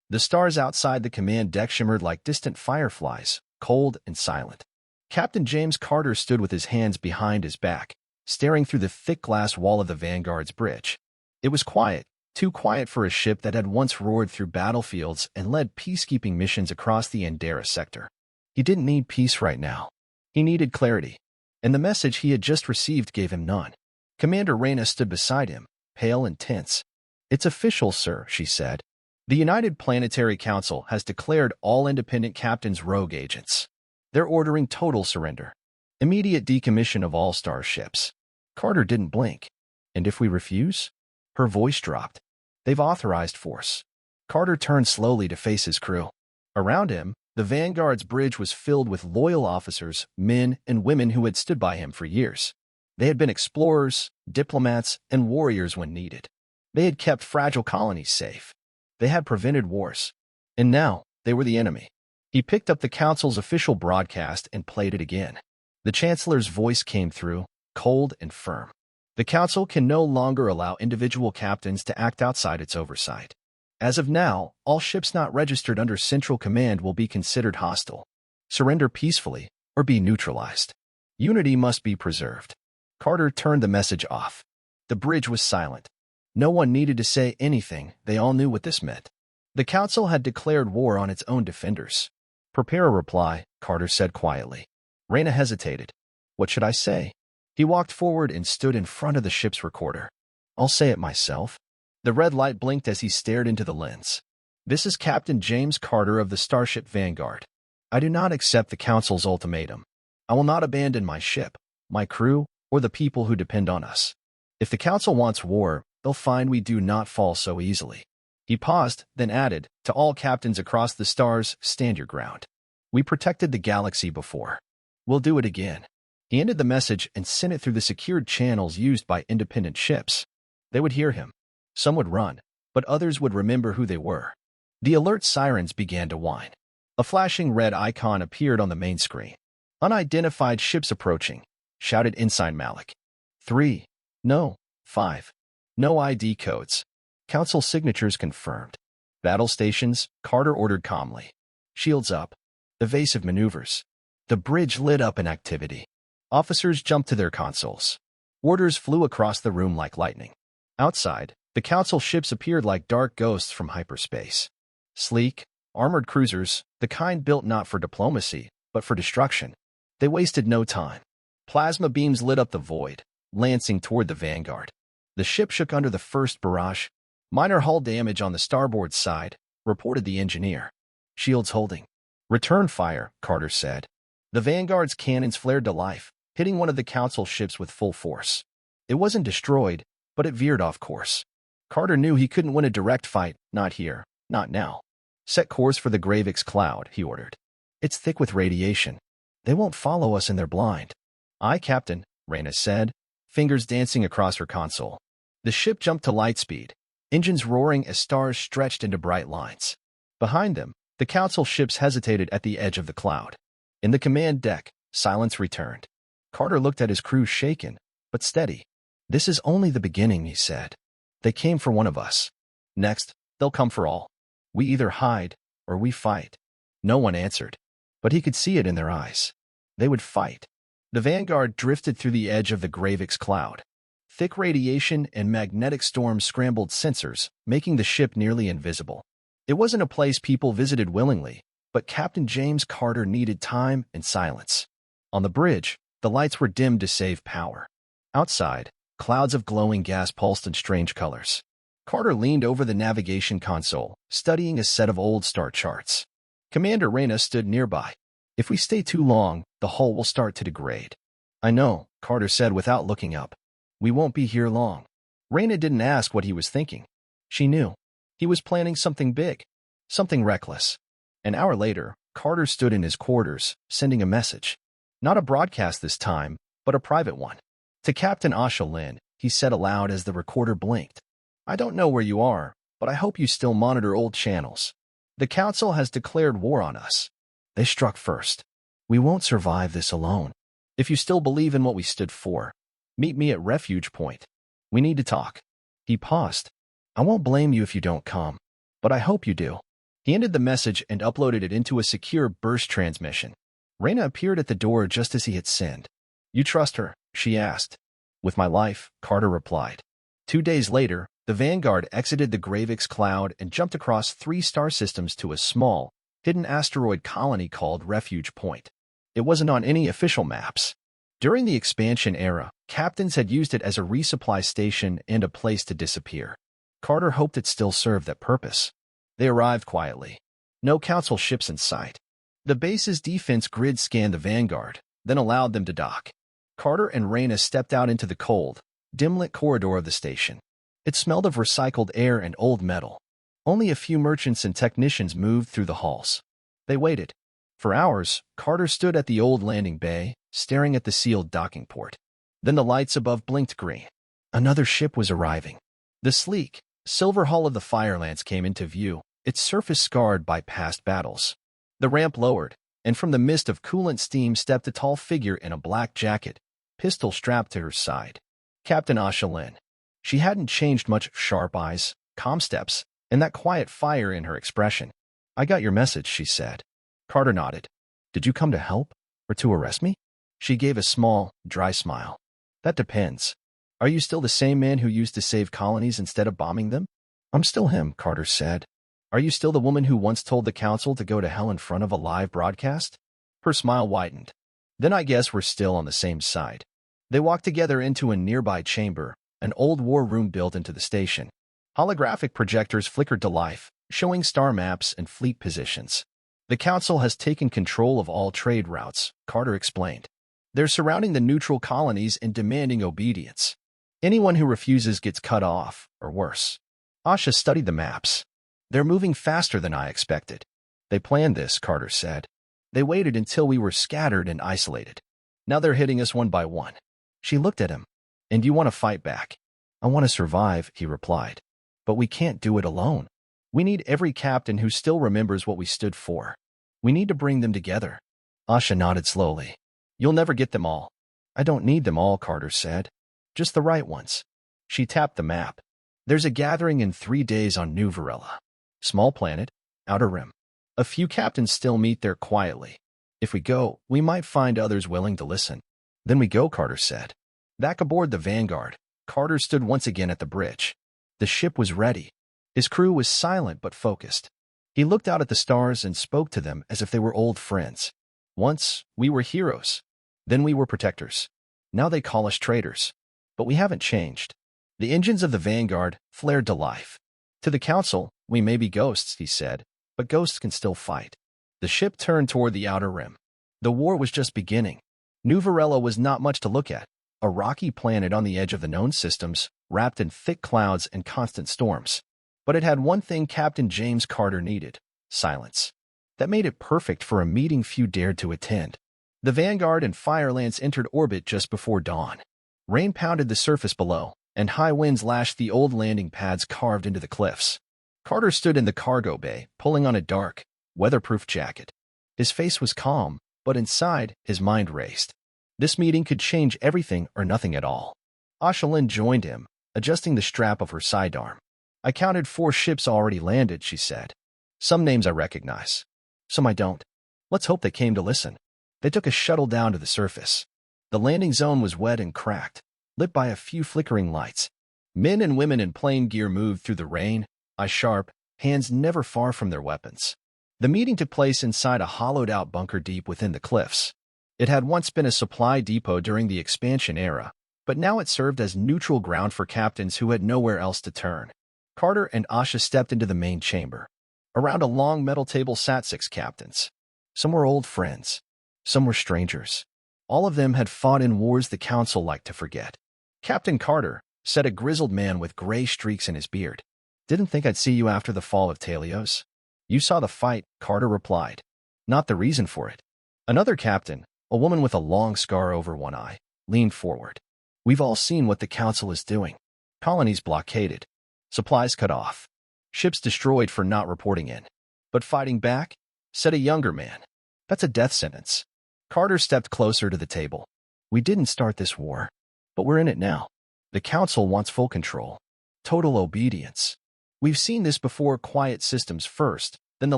The stars outside the command deck shimmered like distant fireflies, cold and silent. Captain James Carter stood with his hands behind his back, staring through the thick glass wall of the Vanguard's bridge. It was quiet, too quiet for a ship that had once roared through battlefields and led peacekeeping missions across the Andera sector. He didn't need peace right now. He needed clarity, and the message he had just received gave him none. Commander Reyna stood beside him, pale and tense. "It's official, sir," she said. "The United Planetary Council has declared all independent captains rogue agents. They're ordering total surrender. Immediate decommission of all starships." Carter didn't blink. "And if we refuse?" Her voice dropped. "They've authorized force." Carter turned slowly to face his crew. Around him, the Vanguard's bridge was filled with loyal officers, men and women who had stood by him for years. They had been explorers, diplomats, and warriors when needed. They had kept fragile colonies safe. They had prevented wars. And now, they were the enemy. He picked up the Council's official broadcast and played it again. The Chancellor's voice came through, cold and firm. "The Council can no longer allow individual captains to act outside its oversight. As of now, all ships not registered under Central Command will be considered hostile. Surrender peacefully, or be neutralized. Unity must be preserved." Carter turned the message off. The bridge was silent. No one needed to say anything. They all knew what this meant. The Council had declared war on its own defenders. "Prepare a reply," Carter said quietly. Reyna hesitated. "What should I say?" He walked forward and stood in front of the ship's recorder. "I'll say it myself." The red light blinked as he stared into the lens. "This is Captain James Carter of the Starship Vanguard. I do not accept the Council's ultimatum. I will not abandon my ship, my crew, or the people who depend on us. If the Council wants war, they'll find we do not fall so easily." He paused, then added, "To all captains across the stars, stand your ground. We protected the galaxy before. We'll do it again." He ended the message and sent it through the secured channels used by independent ships. They would hear him. Some would run, but others would remember who they were. The alert sirens began to whine. A flashing red icon appeared on the main screen. "Unidentified ships approaching," shouted Ensign Malik. 3. No. 5. No ID codes. Council signatures confirmed. "Battle stations," Carter ordered calmly. "Shields up. Evasive maneuvers." The bridge lit up in activity. Officers jumped to their consoles. Orders flew across the room like lightning. Outside, the Council ships appeared like dark ghosts from hyperspace. Sleek, armored cruisers, the kind built not for diplomacy, but for destruction. They wasted no time. Plasma beams lit up the void, lancing toward the Vanguard. The ship shook under the first barrage. "Minor hull damage on the starboard side," reported the engineer. "Shields holding." "Return fire," Carter said. The Vanguard's cannons flared to life, hitting one of the Council ships with full force. It wasn't destroyed, but it veered off course. Carter knew he couldn't win a direct fight, not here, not now. "Set course for the Gravix cloud," he ordered. "It's thick with radiation. They won't follow us and they're blind." "Aye, Captain," Reyna said, fingers dancing across her console. The ship jumped to light speed, engines roaring as stars stretched into bright lines. Behind them, the Council ships hesitated at the edge of the cloud. In the command deck, silence returned. Carter looked at his crew, shaken, but steady. "This is only the beginning," he said. "They came for one of us. Next, they'll come for all. We either hide, or we fight." No one answered, but he could see it in their eyes. They would fight. The Vanguard drifted through the edge of the Gravix cloud. Thick radiation and magnetic storms scrambled sensors, making the ship nearly invisible. It wasn't a place people visited willingly, but Captain James Carter needed time and silence. On the bridge, the lights were dimmed to save power. Outside, clouds of glowing gas pulsed in strange colors. Carter leaned over the navigation console, studying a set of old star charts. Commander Reyna stood nearby. "If we stay too long, the hull will start to degrade." "I know," Carter said without looking up. "We won't be here long." Reyna didn't ask what he was thinking. She knew. He was planning something big, something reckless. An hour later, Carter stood in his quarters, sending a message. Not a broadcast this time, but a private one. To Captain Asha Lin, he said aloud as the recorder blinked. "I don't know where you are, but I hope you still monitor old channels. The Council has declared war on us. They struck first. We won't survive this alone. If you still believe in what we stood for, meet me at Refuge Point. We need to talk." He paused. "I won't blame you if you don't come, but I hope you do." He ended the message and uploaded it into a secure burst transmission. Reyna appeared at the door just as he had signed. "You trust her?" she asked. "With my life," Carter replied. 2 days later, the Vanguard exited the Gravix cloud and jumped across 3 star systems to a small, hidden asteroid colony called Refuge Point. It wasn't on any official maps. During the expansion era, captains had used it as a resupply station and a place to disappear. Carter hoped it still served that purpose. They arrived quietly. No council ships in sight. The base's defense grid scanned the Vanguard, then allowed them to dock. Carter and Reyna stepped out into the cold, dim-lit corridor of the station. It smelled of recycled air and old metal. Only a few merchants and technicians moved through the halls. They waited. For hours, Carter stood at the old landing bay, staring at the sealed docking port. Then the lights above blinked green. Another ship was arriving. The sleek, silver hull of the Firelance came into view, its surface scarred by past battles. The ramp lowered, and from the mist of coolant steam stepped a tall figure in a black jacket, pistol strapped to her side. Captain Asha Lin. She hadn't changed much. Sharp eyes, calm steps, and that quiet fire in her expression. "I got your message," she said. Carter nodded. "Did you come to help, or to arrest me?" She gave a small, dry smile. "That depends. Are you still the same man who used to save colonies instead of bombing them?" "I'm still him," Carter said. "Are you still the woman who once told the council to go to hell in front of a live broadcast?" Her smile widened. "Then I guess we're still on the same side." They walked together into a nearby chamber, an old war room built into the station. Holographic projectors flickered to life, showing star maps and fleet positions. "The council has taken control of all trade routes," Carter explained. "They're surrounding the neutral colonies and demanding obedience. Anyone who refuses gets cut off, or worse." Asha studied the maps. "They're moving faster than I expected." "They planned this," Carter said. "They waited until we were scattered and isolated. Now they're hitting us one by one." She looked at him. "And you want to fight back?" "I want to survive," he replied. "But we can't do it alone. We need every captain who still remembers what we stood for. We need to bring them together." Asha nodded slowly. "You'll never get them all." "I don't need them all," Carter said. "Just the right ones." She tapped the map. "There's a gathering in 3 days on New Varela. Small planet, outer rim. A few captains still meet there quietly. If we go, we might find others willing to listen." "Then we go," Carter said. Back aboard the Vanguard, Carter stood once again at the bridge. The ship was ready. His crew was silent but focused. He looked out at the stars and spoke to them as if they were old friends. "Once, we were heroes. Then we were protectors. Now they call us traitors. But we haven't changed." The engines of the Vanguard flared to life. "To the council, we may be ghosts," he said, "but ghosts can still fight." The ship turned toward the outer rim. The war was just beginning. New Varela was not much to look at, a rocky planet on the edge of the known systems, wrapped in thick clouds and constant storms. But it had one thing Captain James Carter needed: silence. That made it perfect for a meeting few dared to attend. The Vanguard and Firelance entered orbit just before dawn. Rain pounded the surface below, and high winds lashed the old landing pads carved into the cliffs. Carter stood in the cargo bay, pulling on a dark, weatherproof jacket. His face was calm, but inside, his mind raced. This meeting could change everything or nothing at all. Asha Lin joined him, adjusting the strap of her sidearm. "I counted 4 ships already landed," she said. "Some names I recognize. Some I don't. Let's hope they came to listen." They took a shuttle down to the surface. The landing zone was wet and cracked, lit by a few flickering lights. Men and women in plain gear moved through the rain, eyes sharp, hands never far from their weapons. The meeting took place inside a hollowed-out bunker deep within the cliffs. It had once been a supply depot during the expansion era, but now it served as neutral ground for captains who had nowhere else to turn. Carter and Asha stepped into the main chamber. Around a long metal table sat 6 captains. Some were old friends. Some were strangers. All of them had fought in wars the council liked to forget. "Captain Carter," said a grizzled man with gray streaks in his beard. "Didn't think I'd see you after the fall of Talios." "You saw the fight," Carter replied. "Not the reason for it." Another captain, a woman with a long scar over one eye, leaned forward. "We've all seen what the council is doing. Colonies blockaded. Supplies cut off. Ships destroyed for not reporting in. But fighting back," said a younger man. "That's a death sentence." Carter stepped closer to the table. "We didn't start this war, but we're in it now. The council wants full control. Total obedience. We've seen this before: quiet systems first, then the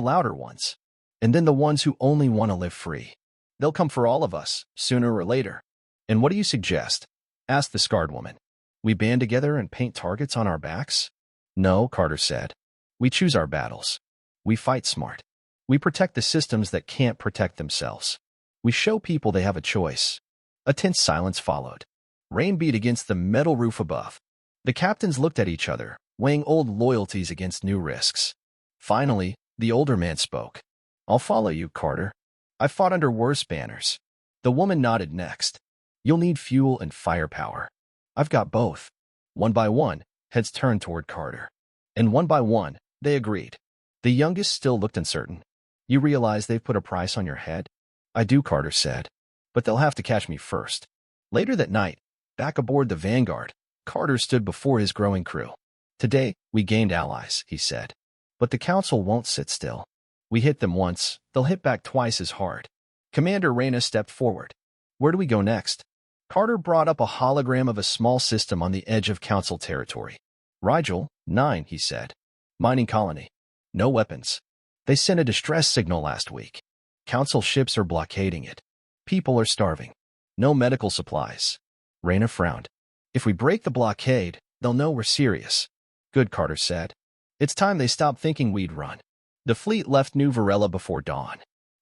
louder ones, and then the ones who only want to live free. They'll come for all of us, sooner or later. And what do you suggest? Asked the scarred woman. We band together and paint targets on our backs? No, Carter said. We choose our battles. We fight smart. We protect the systems that can't protect themselves. We show people they have a choice. A tense silence followed. Rain beat against the metal roof above. The captains looked at each other, weighing old loyalties against new risks. Finally, the older man spoke. I'll follow you, Carter. I fought under worse banners. The woman nodded next. You'll need fuel and firepower. I've got both. One by one, heads turned toward Carter. And one by one, they agreed. The youngest still looked uncertain. You realize they've put a price on your head? I do, Carter said. But they'll have to catch me first. Later that night, back aboard the Vanguard, Carter stood before his growing crew. Today, we gained allies, he said. But the Council won't sit still. We hit them once, they'll hit back twice as hard. Commander Reyna stepped forward. Where do we go next? Carter brought up a hologram of a small system on the edge of Council territory. Rigel, 9, he said. Mining colony. No weapons. They sent a distress signal last week. Council ships are blockading it. People are starving. No medical supplies. Reyna frowned. If we break the blockade, they'll know we're serious. Good, Carter said. It's time they stopped thinking we'd run. The fleet left New Varela before dawn.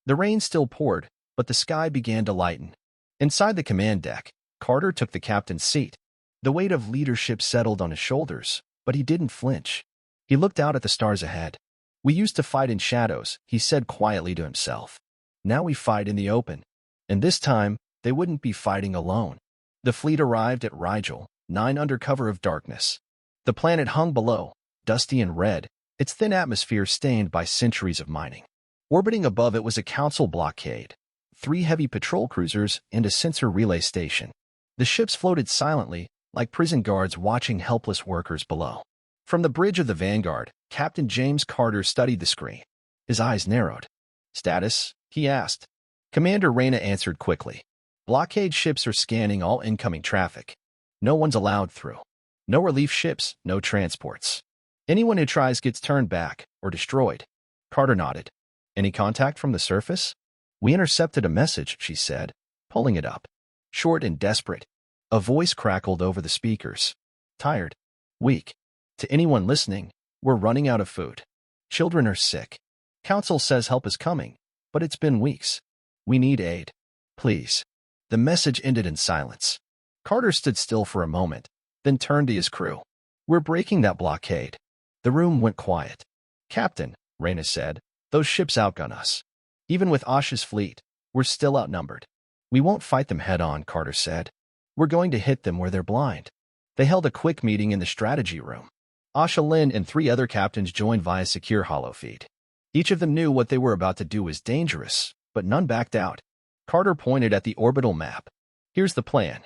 The rain still poured, but the sky began to lighten. Inside the command deck, Carter took the captain's seat. The weight of leadership settled on his shoulders, but he didn't flinch. He looked out at the stars ahead. We used to fight in shadows, he said quietly to himself. Now we fight in the open. And this time, they wouldn't be fighting alone. The fleet arrived at Rigel, 9 under cover of darkness. The planet hung below, dusty and red, its thin atmosphere stained by centuries of mining. Orbiting above it was a council blockade, 3 heavy patrol cruisers and a sensor relay station. The ships floated silently, like prison guards watching helpless workers below. From the bridge of the Vanguard, Captain James Carter studied the screen. His eyes narrowed. Status? He asked. Commander Reyna answered quickly. Blockade ships are scanning all incoming traffic. No one's allowed through. No relief ships, no transports. Anyone who tries gets turned back or destroyed. Carter nodded. Any contact from the surface? We intercepted a message, she said, pulling it up. Short and desperate. A voice crackled over the speakers. Tired. Weak. To anyone listening, we're running out of food. Children are sick. Council says help is coming, but it's been weeks. We need aid. Please. The message ended in silence. Carter stood still for a moment, then turned to his crew. We're breaking that blockade. The room went quiet. Captain, Reyna said, those ships outgun us. Even with Asha's fleet, we're still outnumbered. We won't fight them head-on, Carter said. We're going to hit them where they're blind. They held a quick meeting in the strategy room. Asha Lin and 3 other captains joined via secure holofeed. Each of them knew what they were about to do was dangerous, but none backed out. Carter pointed at the orbital map. Here's the plan.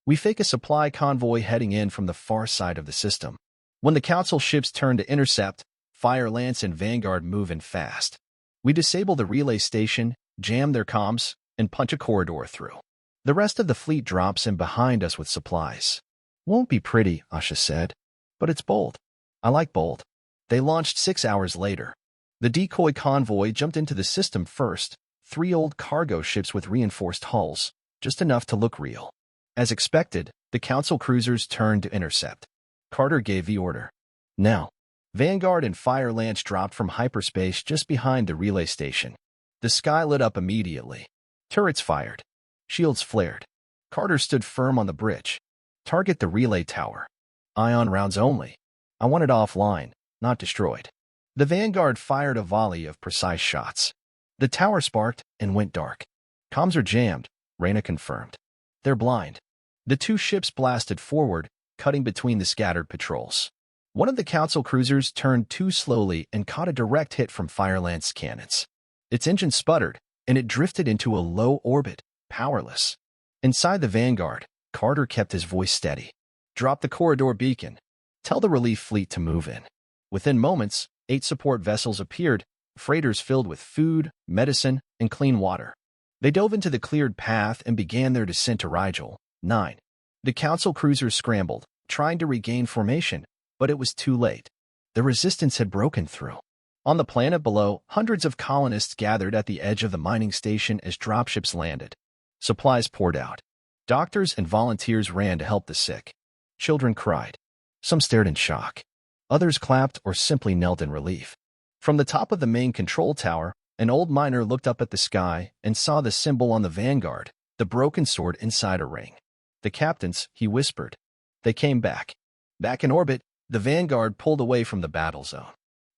We fake a supply convoy heading in from the far side of the system. When the Council ships turn to intercept, Fire Lance and Vanguard move in fast. We disable the relay station, jam their comms, and punch a corridor through. The rest of the fleet drops in behind us with supplies. Won't be pretty, Asha said. But it's bold. I like bold. They launched 6 hours later. The decoy convoy jumped into the system first, 3 old cargo ships with reinforced hulls, just enough to look real. As expected, the Council cruisers turned to intercept. Carter gave the order. Now. Vanguard and Fire Lance dropped from hyperspace just behind the relay station. The sky lit up immediately. Turrets fired. Shields flared. Carter stood firm on the bridge. Target the relay tower. Ion rounds only. I want it offline, not destroyed. The Vanguard fired a volley of precise shots. The tower sparked and went dark. Comms are jammed, Reyna confirmed. They're blind. The 2 ships blasted forward, cutting between the scattered patrols. One of the Council cruisers turned too slowly and caught a direct hit from Fire Lance cannons. Its engine sputtered, and it drifted into a low orbit, powerless. Inside the Vanguard, Carter kept his voice steady. Drop the corridor beacon. Tell the relief fleet to move in. Within moments, 8 support vessels appeared, freighters filled with food, medicine, and clean water. They dove into the cleared path and began their descent to Rigel, 9. The Council cruisers scrambled, trying to regain formation, but it was too late. The resistance had broken through. On the planet below, hundreds of colonists gathered at the edge of the mining station as dropships landed. Supplies poured out. Doctors and volunteers ran to help the sick. Children cried. Some stared in shock. Others clapped or simply knelt in relief. From the top of the main control tower, an old miner looked up at the sky and saw the symbol on the Vanguard, the broken sword inside a ring. The captains, he whispered. They came back. Back in orbit, the Vanguard pulled away from the battle zone.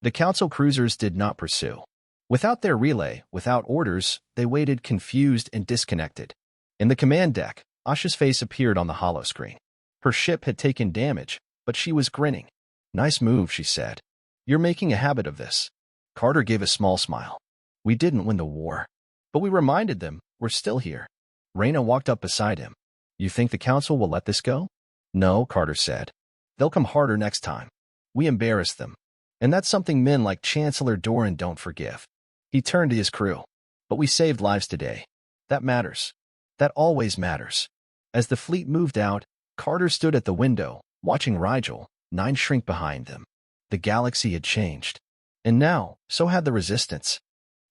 The Council cruisers did not pursue. Without their relay, without orders, they waited confused and disconnected. In the command deck, Asha's face appeared on the holoscreen. Her ship had taken damage, but she was grinning. Nice move, she said. You're making a habit of this. Carter gave a small smile. We didn't win the war. But we reminded them, we're still here. Reyna walked up beside him. You think the Council will let this go? No, Carter said. They'll come harder next time. We embarrassed them. And that's something men like Chancellor Doran don't forgive. He turned to his crew. But we saved lives today. That matters. That always matters. As the fleet moved out, Carter stood at the window, watching Rigel, 9 shrink behind them. The galaxy had changed. And now, so had the Resistance.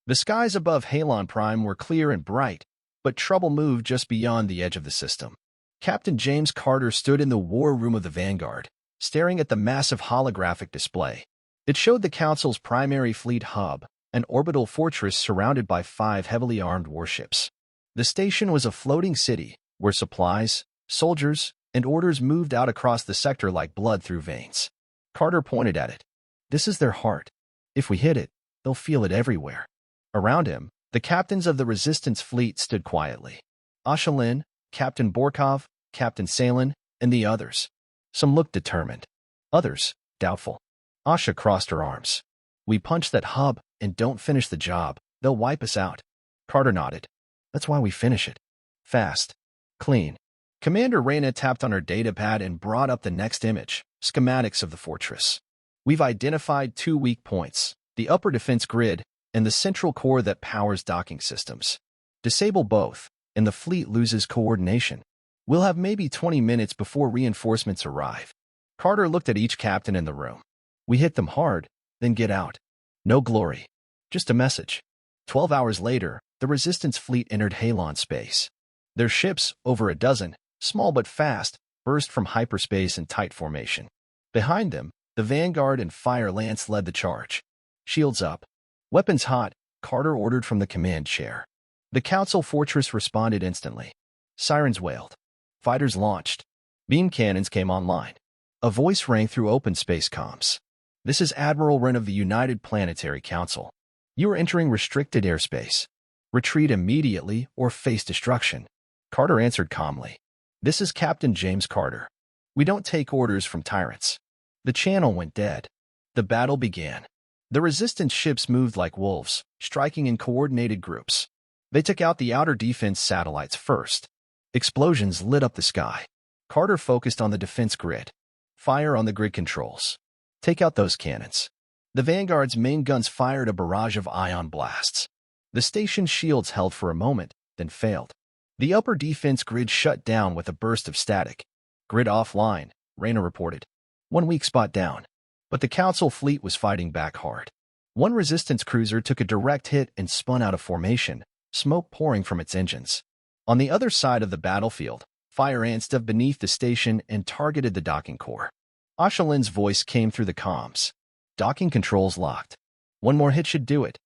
The skies above Halon Prime were clear and bright, but trouble moved just beyond the edge of the system. Captain James Carter stood in the war room of the Vanguard, staring at the massive holographic display. It showed the Council's primary fleet hub, an orbital fortress surrounded by 5 heavily armed warships. The station was a floating city, where supplies, soldiers, and orders moved out across the sector like blood through veins. Carter pointed at it. This is their heart. If we hit it, they'll feel it everywhere. Around him, the captains of the Resistance fleet stood quietly. Asha Lin, Captain Borkov, Captain Salen, and the others. Some looked determined. Others, doubtful. Asha crossed her arms. We punch that hub and don't finish the job, they'll wipe us out. Carter nodded. That's why we finish it. Fast. Clean. Commander Reyna tapped on her datapad and brought up the next image, schematics of the fortress. We've identified 2 weak points, the upper defense grid and the central core that powers docking systems. Disable both, and the fleet loses coordination. We'll have maybe 20 minutes before reinforcements arrive. Carter looked at each captain in the room. We hit them hard, then get out. No glory. Just a message. 12 hours later, the Resistance fleet entered Halon space. Their ships, over a dozen, small but fast, burst from hyperspace in tight formation. Behind them, the Vanguard and Fire Lance led the charge. Shields up. Weapons hot, Carter ordered from the command chair. The Council fortress responded instantly. Sirens wailed. Fighters launched. Beam cannons came online. A voice rang through open space comms. This is Admiral Wren of the United Planetary Council. You are entering restricted airspace. Retreat immediately or face destruction. Carter answered calmly. This is Captain James Carter. We don't take orders from tyrants. The channel went dead. The battle began. The Resistance ships moved like wolves, striking in coordinated groups. They took out the outer defense satellites first. Explosions lit up the sky. Carter focused on the defense grid. Fire on the grid controls. Take out those cannons. The Vanguard's main guns fired a barrage of ion blasts. The station's shields held for a moment, then failed. The upper defense grid shut down with a burst of static. Grid offline, Reyna reported. 1 weak spot down. But the Council fleet was fighting back hard. One Resistance cruiser took a direct hit and spun out of formation, smoke pouring from its engines. On the other side of the battlefield, fire ants dove beneath the station and targeted the docking core. Asha Lin's voice came through the comms. Docking controls locked. 1 more hit should do it.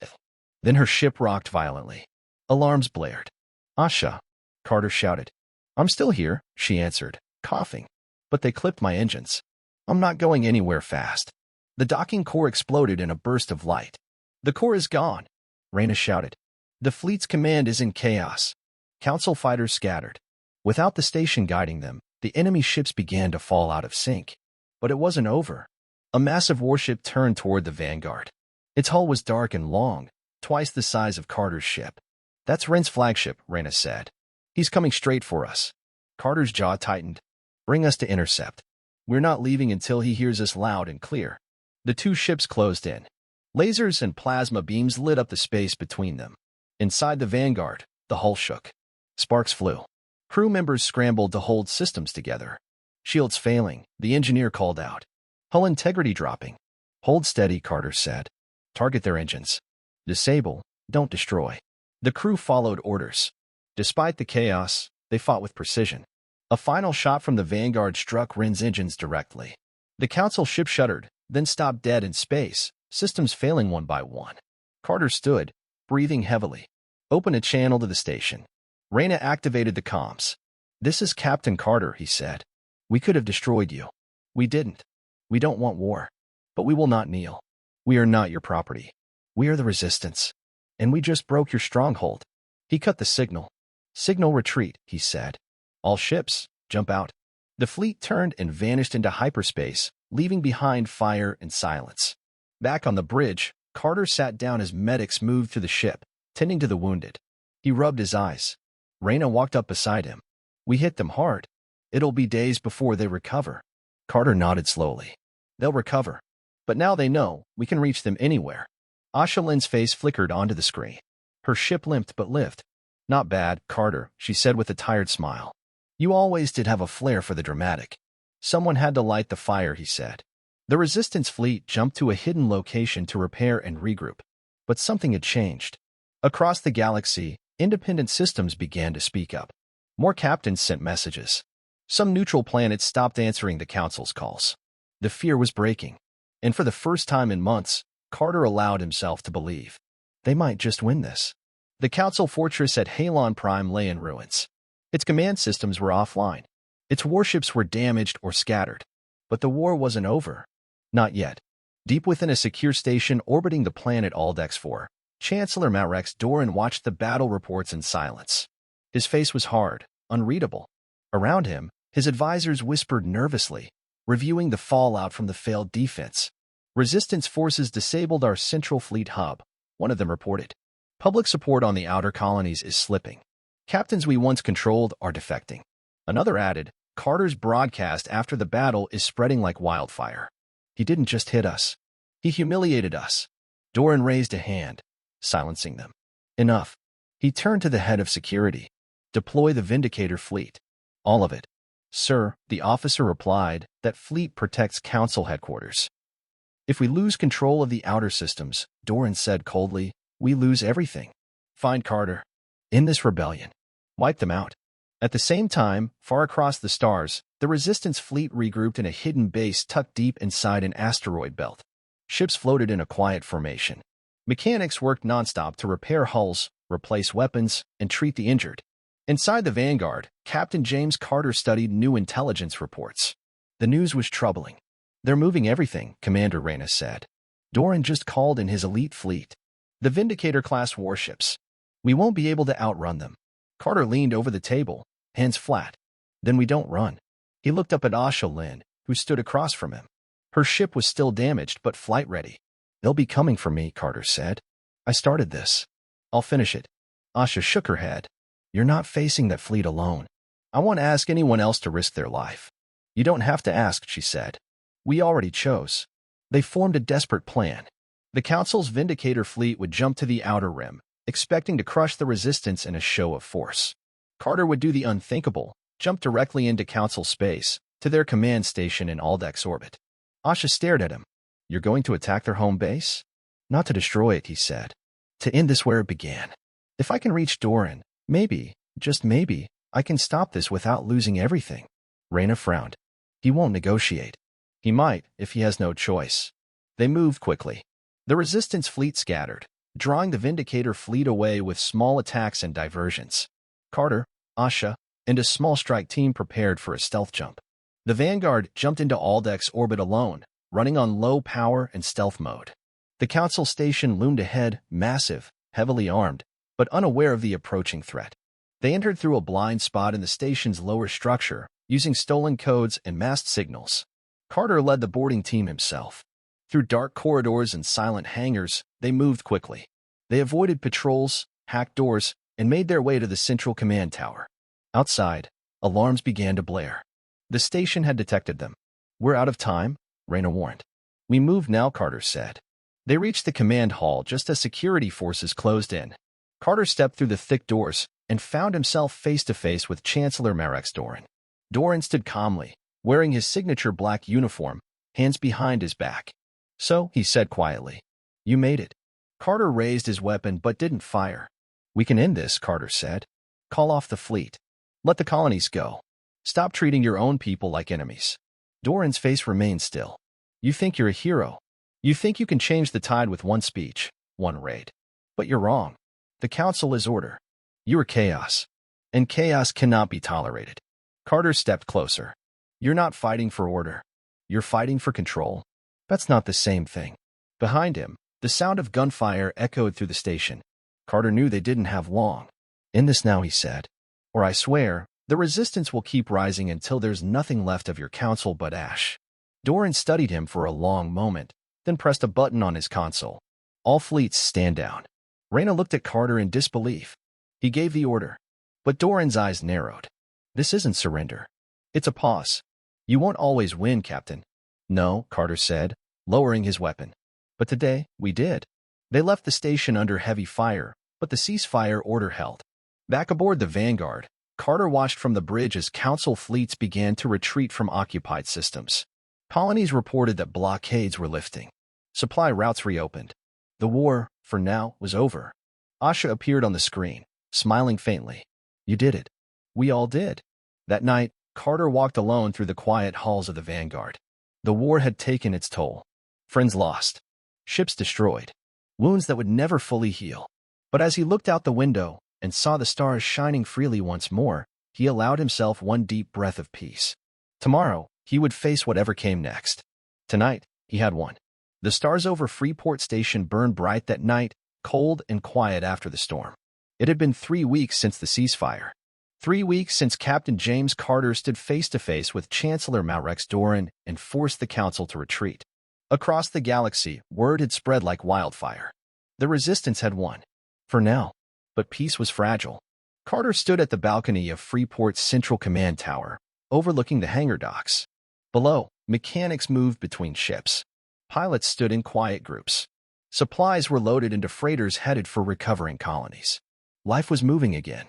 Then her ship rocked violently. Alarms blared. Asha, Carter shouted. I'm still here, she answered, coughing. But they clipped my engines. I'm not going anywhere fast. The docking core exploded in a burst of light. The core is gone, Reyna shouted. The fleet's command is in chaos. Council fighters scattered. Without the station guiding them, the enemy ships began to fall out of sync. But it wasn't over. A massive warship turned toward the Vanguard. Its hull was dark and long, twice the size of Carter's ship. That's Wren's flagship, Reyna said. He's coming straight for us. Carter's jaw tightened. Bring us to intercept. We're not leaving until he hears us loud and clear. The 2 ships closed in. Lasers and plasma beams lit up the space between them. Inside the Vanguard, the hull shook. Sparks flew. Crew members scrambled to hold systems together. Shields failing, the engineer called out. Hull integrity dropping. Hold steady, Carter said. Target their engines. Disable, don't destroy. The crew followed orders. Despite the chaos, they fought with precision. A final shot from the Vanguard struck Rin's engines directly. The Council ship shuddered, then stopped dead in space, systems failing one by one. Carter stood, breathing heavily. Open a channel to the station. Reyna activated the comms. This is Captain Carter, he said. We could have destroyed you. We didn't. We don't want war. But we will not kneel. We are not your property. We are the Resistance. And we just broke your stronghold. He cut the signal. Signal retreat, he said. All ships, jump out. The fleet turned and vanished into hyperspace, leaving behind fire and silence. Back on the bridge, Carter sat down as medics moved to the ship, tending to the wounded. He rubbed his eyes. Reyna walked up beside him. We hit them hard. It'll be days before they recover. Carter nodded slowly. They'll recover. But now they know we can reach them anywhere. Asha Lin's face flickered onto the screen. Her ship limped but lived. Not bad, Carter, she said with a tired smile. You always did have a flair for the dramatic. Someone had to light the fire, he said. The Resistance fleet jumped to a hidden location to repair and regroup. But something had changed. Across the galaxy, independent systems began to speak up. More captains sent messages. Some neutral planets stopped answering the Council's calls. The fear was breaking. And for the first time in months, Carter allowed himself to believe. They might just win this. The Council fortress at Halon Prime lay in ruins. Its command systems were offline. Its warships were damaged or scattered. But the war wasn't over. Not yet. Deep within a secure station orbiting the planet Aldex 4, Chancellor Marex Doran watched the battle reports in silence. His face was hard, unreadable. Around him, his advisors whispered nervously, reviewing the fallout from the failed defense. Resistance forces disabled our central fleet hub, one of them reported. Public support on the outer colonies is slipping. Captains we once controlled are defecting. Another added, Carter's broadcast after the battle is spreading like wildfire. He didn't just hit us. He humiliated us. Doran raised a hand, silencing them. Enough. He turned to the head of security. Deploy the Vindicator fleet. All of it. Sir, the officer replied, that fleet protects Council headquarters. If we lose control of the outer systems, Doran said coldly, we lose everything. Find Carter. End this rebellion. Wipe them out. At the same time, far across the stars, the Resistance fleet regrouped in a hidden base tucked deep inside an asteroid belt. Ships floated in a quiet formation. Mechanics worked nonstop to repair hulls, replace weapons, and treat the injured. Inside the Vanguard, Captain James Carter studied new intelligence reports. The news was troubling. They're moving everything, Commander Reyna said. Doran just called in his elite fleet. The Vindicator-class warships. We won't be able to outrun them. Carter leaned over the table, hands flat. Then we don't run. He looked up at Asha Lin, who stood across from him. Her ship was still damaged but flight-ready. They'll be coming for me, Carter said. I started this. I'll finish it. Asha shook her head. You're not facing that fleet alone. I won't ask anyone else to risk their life. You don't have to ask, she said. We already chose. They formed a desperate plan. The Council's Vindicator fleet would jump to the Outer Rim, expecting to crush the Resistance in a show of force. Carter would do the unthinkable, jump directly into Council space, to their command station in Aldex orbit. Asha stared at him. You're going to attack their home base? Not to destroy it, he said. To end this where it began. If I can reach Doran, maybe, just maybe, I can stop this without losing everything. Reyna frowned. He won't negotiate. He might, if he has no choice. They moved quickly. The Resistance fleet scattered, drawing the Vindicator fleet away with small attacks and diversions. Carter, Asha, and a small strike team prepared for a stealth jump. The Vanguard jumped into Aldex orbit alone, running on low power and stealth mode. The Council station loomed ahead, massive, heavily armed, but unaware of the approaching threat. They entered through a blind spot in the station's lower structure, using stolen codes and masked signals. Carter led the boarding team himself. Through dark corridors and silent hangars, they moved quickly. They avoided patrols, hacked doors, and made their way to the central command tower. Outside, alarms began to blare. The station had detected them. We're out of time, Reyna warned. We move now, Carter said. They reached the command hall just as security forces closed in. Carter stepped through the thick doors and found himself face-to-face with Chancellor Marex Doran. Doran stood calmly, wearing his signature black uniform, hands behind his back. So, he said quietly, You made it. Carter raised his weapon but didn't fire. We can end this, Carter said. Call off the fleet. Let the colonies go. Stop treating your own people like enemies. Doran's face remained still. You think you're a hero. You think you can change the tide with one speech, one raid. But you're wrong. The council is order. You are chaos. And chaos cannot be tolerated. Carter stepped closer. You're not fighting for order. You're fighting for control. That's not the same thing. Behind him, the sound of gunfire echoed through the station. Carter knew they didn't have long. "In this now," he said. "Or I swear, the resistance will keep rising until there's nothing left of your council but ash." Doran studied him for a long moment, then pressed a button on his console. "All fleets stand down." Reyna looked at Carter in disbelief. He gave the order. But Doran's eyes narrowed. "This isn't surrender. It's a pause. You won't always win, Captain." "No," Carter said, lowering his weapon. "But today, we did." They left the station under heavy fire, but the ceasefire order held. Back aboard the Vanguard, Carter watched from the bridge as Council fleets began to retreat from occupied systems. Colonies reported that blockades were lifting. Supply routes reopened. The war, for now, was over. Asha appeared on the screen, smiling faintly. "You did it. We all did." That night, Carter walked alone through the quiet halls of the Vanguard. The war had taken its toll. Friends lost. Ships destroyed. Wounds that would never fully heal. But as he looked out the window and saw the stars shining freely once more, he allowed himself one deep breath of peace. Tomorrow, he would face whatever came next. Tonight, he had one. The stars over Freeport Station burned bright that night, cold and quiet after the storm. It had been 3 weeks since the ceasefire. 3 weeks since Captain James Carter stood face-to-face with Chancellor Malrex Doran and forced the Council to retreat. Across the galaxy, word had spread like wildfire. The resistance had won. For now. But peace was fragile. Carter stood at the balcony of Freeport's Central Command Tower, overlooking the hangar docks. Below, mechanics moved between ships. Pilots stood in quiet groups. Supplies were loaded into freighters headed for recovering colonies. Life was moving again.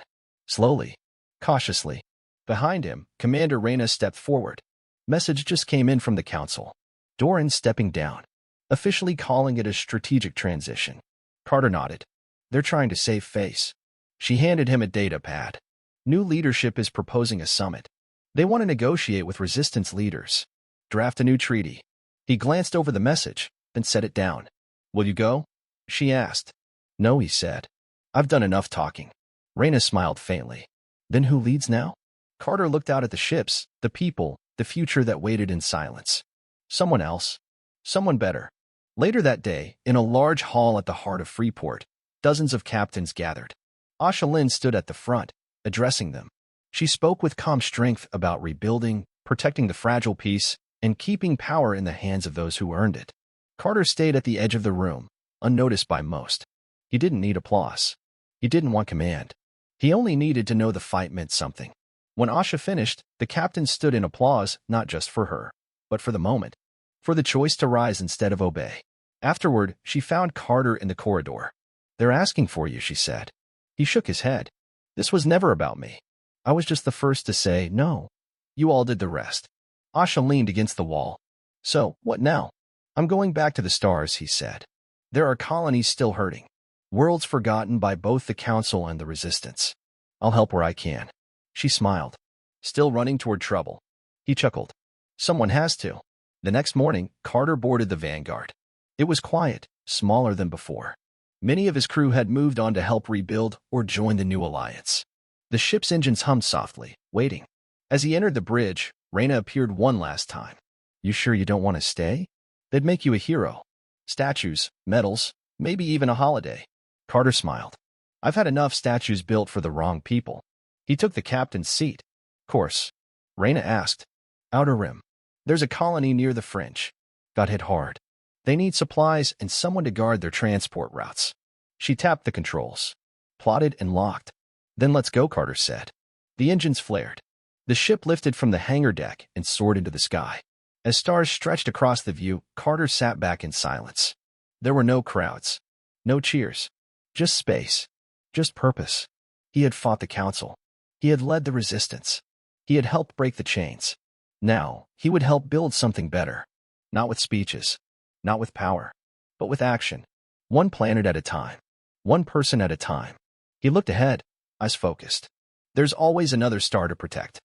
Slowly. Cautiously. Behind him, Commander Reyna stepped forward. Message just came in from the Council. Doran stepping down. Officially calling it a strategic transition. Carter nodded. They're trying to save face. She handed him a data pad. New leadership is proposing a summit. They want to negotiate with resistance leaders. Draft a new treaty. He glanced over the message, then set it down. Will you go? She asked. No, he said. I've done enough talking. Reyna smiled faintly. Then who leads now? Carter looked out at the ships, the people, the future that waited in silence. Someone else. Someone better. Later that day, in a large hall at the heart of Freeport, dozens of captains gathered. Asha Lin stood at the front, addressing them. She spoke with calm strength about rebuilding, protecting the fragile peace, and keeping power in the hands of those who earned it. Carter stayed at the edge of the room, unnoticed by most. He didn't need applause. He didn't want command. He only needed to know the fight meant something. When Asha finished, the captain stood in applause, not just for her, but for the moment. For the choice to rise instead of obey. Afterward, she found Carter in the corridor. They're asking for you, she said. He shook his head. This was never about me. I was just the first to say no. You all did the rest. Asha leaned against the wall. So, what now? I'm going back to the stars, he said. There are colonies still hurting. Worlds forgotten by both the Council and the Resistance. I'll help where I can. She smiled. Still running toward trouble. He chuckled. Someone has to. The next morning, Carter boarded the Vanguard. It was quiet, smaller than before. Many of his crew had moved on to help rebuild or join the new alliance. The ship's engines hummed softly, waiting. As he entered the bridge, Reyna appeared one last time. You sure you don't want to stay? They'd make you a hero. Statues, medals, maybe even a holiday. Carter smiled. I've had enough statues built for the wrong people. He took the captain's seat. Course. Reyna asked. Outer Rim. There's a colony near the fringe. Got hit hard. They need supplies and someone to guard their transport routes. She tapped the controls. Plotted and locked. Then let's go, Carter said. The engines flared. The ship lifted from the hangar deck and soared into the sky. As stars stretched across the view, Carter sat back in silence. There were no crowds. No cheers. Just space. Just purpose. He had fought the Council. He had led the Resistance. He had helped break the chains. Now, he would help build something better. Not with speeches. Not with power. But with action. One planet at a time. One person at a time. He looked ahead, eyes focused. There's always another star to protect.